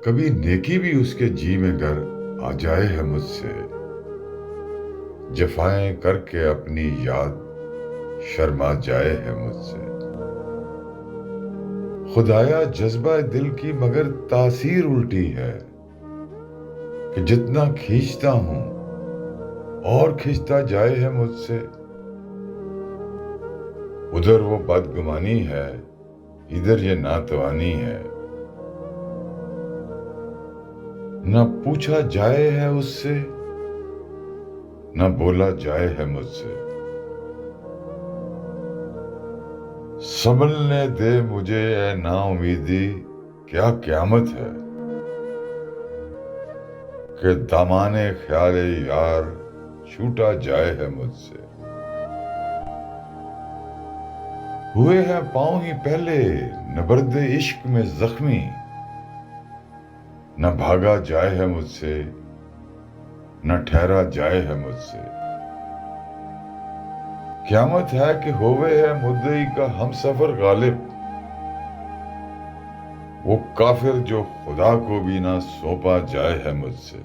کبھی نیکی بھی اس کے جی میں گر آ جائے ہے مجھ سے، جفائیں کر کے اپنی یاد شرما جائے ہے مجھ سے۔ خدایا جذبہ دل کی مگر تاثیر الٹی ہے، کہ جتنا کھینچتا ہوں اور کھنچتا جائے ہے مجھ سے۔ ادھر وہ بدگمانی ہے، ادھر یہ ناتوانی ہے، نہ پوچھا جائے ہے اس سے، نہ بولا جائے ہے مجھ سے۔ سنبھلنے دے مجھے اے نا امیدی، کیا قیامت ہے کہ دامان خیال یار چھوٹا جائے ہے مجھ سے۔ ہوئے ہیں پاؤں ہی پہلے نبرد عشق میں زخمی، نہ بھاگا جائے ہے مجھ سے، نہ ٹھہرا جائے ہے مجھ سے۔ قیامت ہے کہ ہوئے ہے مدعی کا ہم سفر غالب، وہ کافر جو خدا کو بھی نہ سونپا جائے ہے مجھ سے۔